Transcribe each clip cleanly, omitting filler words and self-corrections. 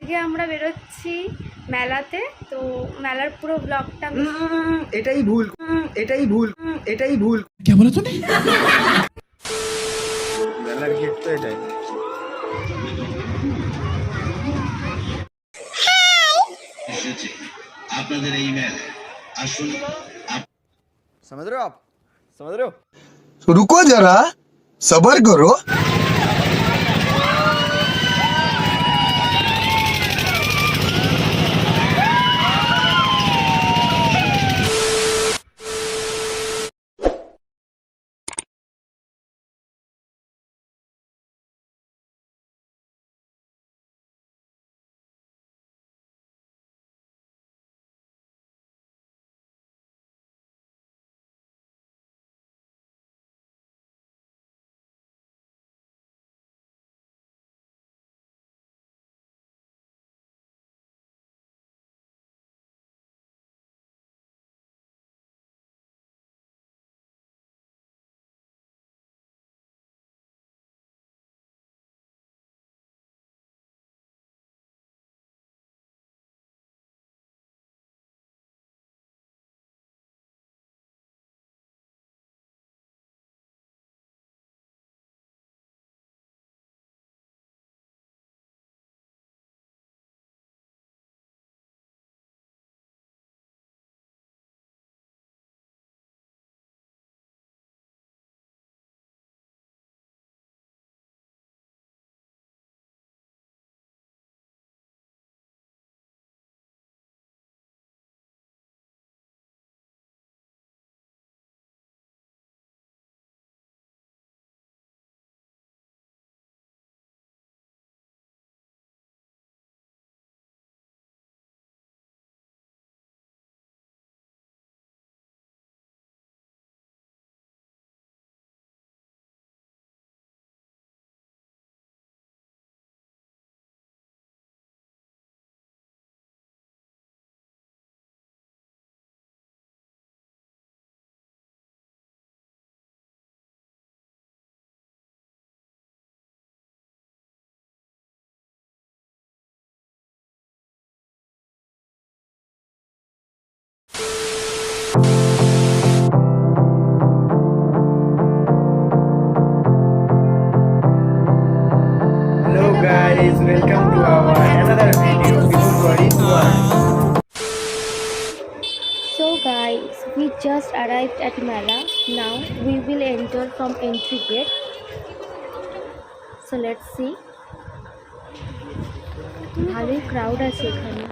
আজকে আমরা বেরোচ্ছি মেলাতে, তো মেলার পুরো ব্লগটা এটাই ভুল, এটাই ভুল, এটাই ভুল। क्या बोला तूने? মেলার গেট তো এটাই। আপনাদের এই মেলা আসুন। समझ रहे हो आप? समझ रहे हो? रुको जरा सबर करो। Hello guys, welcome to our another video. Don't worry, So guys, we just arrived at Mela. Now we will enter from entry gate. So let's see. ভালোই ক্রাউড আছে এখানে।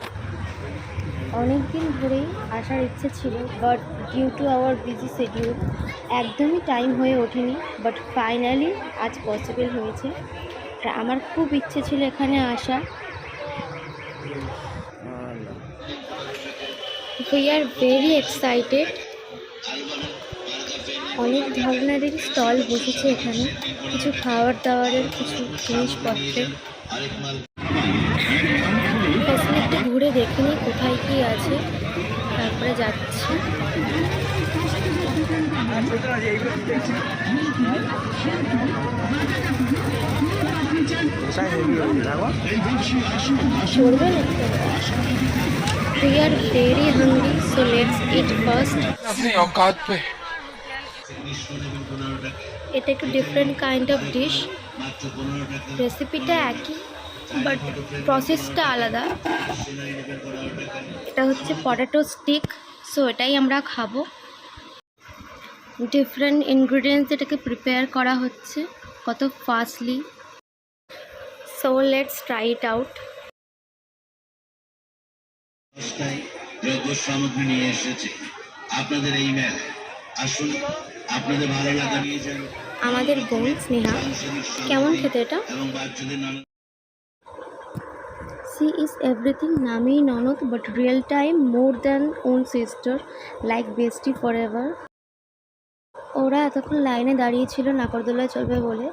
অনেকদিন ধরেই আসার ইচ্ছে ছিল, but due to our busy schedule একদমই time হয়ে ওঠেনি, বাট ফাইনালি আজ পসিবল হয়েছে। আমার খুব ইচ্ছে ছিল এখানে আসা। We are very excited. অনেক ধরনেরই স্টল বসেছে এখানে, কিছু খাবার দাবারের, কিছু জিনিসপত্রের। একটু ঘুরে দেখে নিই কোথায় কি আছে, তারপরে যাচ্ছি। চলবে না? We are very hungry, so let's eat first. अपनी औकात पे। এটা একটু ডিফারেন্ট কাইন্ড অফ ডিশ। রেসিপিটা একই, বাট প্রসেসটা আলাদা। এটা হচ্ছে পটেটো স্টিক, সো এটাই আমরা খাবো। ডিফারেন্ট ইনগ্রিডিয়েন্টস এটাকে প্রিপেয়ার করা হচ্ছে কত fastly. So let's try it out. যোগ্য সামগ্রী নিয়ে এসেছে আপনাদের এই মেলা আসুন। আপনাদের ভালো লাগা নিয়ে যান। আমাদের বোন স্নেহা। কেমন খেতে এটা? এবং বাচ্চাদের নানা She is everything Nami Nonod, but real time more than own sister, like bestie forever. ওরা এতক্ষণ লাইনে দাঁড়িয়েছিল নাগরদোলায় চলবে বলে,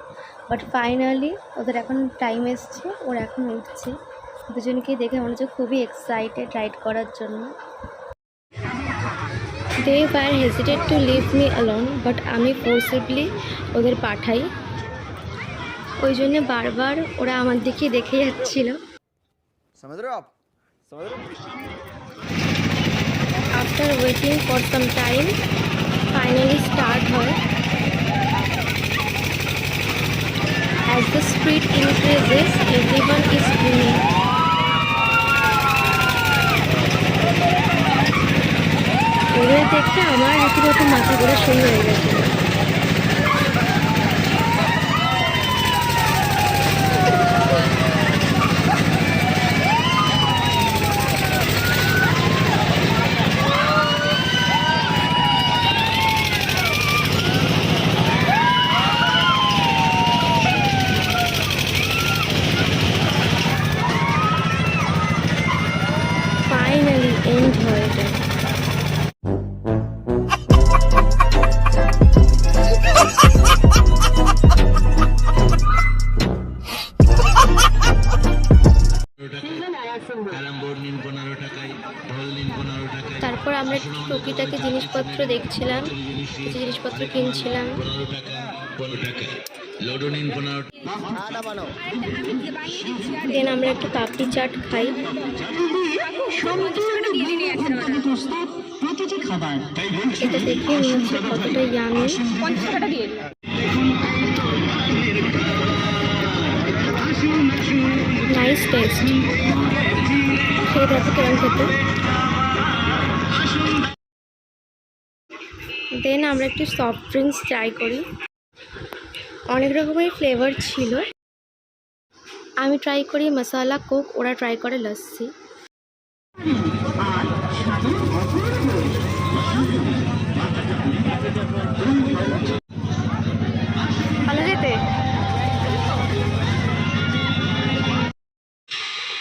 বাট ফাইনালি ওদের এখন টাইম এসছে, ওরা এখন উঠছে। দুজনকে দেখে মনে হচ্ছে খুবই এক্সাইটেড রাইড করার জন্য। They were hesitant to leave me alone, but আমি ফোর্সিবলি ওদের পাঠাই। ওই জন্য বারবার ওরা আমার দিকে দেখে যাচ্ছিল। समझ रहे हो आप? समझ रहे हो? After waiting for some time, finally start হয়. As the speed increases, everyone is screaming. ওদের দেখতে আমার রীতিমতো মাথা ঘোরা শুরু হয়ে গেছে. ফাইনালি এন্ড হয়ে যায়. ক্যারাম বোর্ড নিন 15 টাকায়, ঢোল নিন 15 টাকায়, তারপর আমরা টুকিটাকি জিনিসপত্র দেখছিলাম, কিছু জিনিসপত্র কিনছিলাম. 15 টাকা, 15 টাকা, লুডো নিন 15 দেন আমরা একটু পাপড়ি চাট খাই. এটা দেখে মনে হচ্ছে কতটা ইয়ামি. Nice test. খেয়ে দেখো কেমন খেতে. দেন আমরা একটু সফট ড্রিঙ্কস ট্রাই করি. অনেক রকমের ফ্লেভার ছিল. আমি ট্রাই করি মশালা কোক, ওরা ট্রাই করে লস্যি. ভালো যেতে.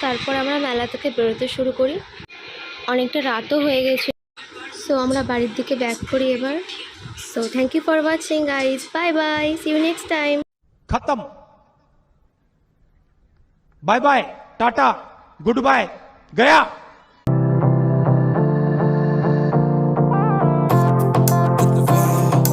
তারপর আমরা মেলা থেকে বেরোতে শুরু করি. অনেকটা রাতও হয়ে গেছে, সো আমরা বাড়ির দিকে ব্যাক করি এবার. So thank you for watching guys. Bye bye, see you next time. खत्म. Bye bye, tata, good bye, गया.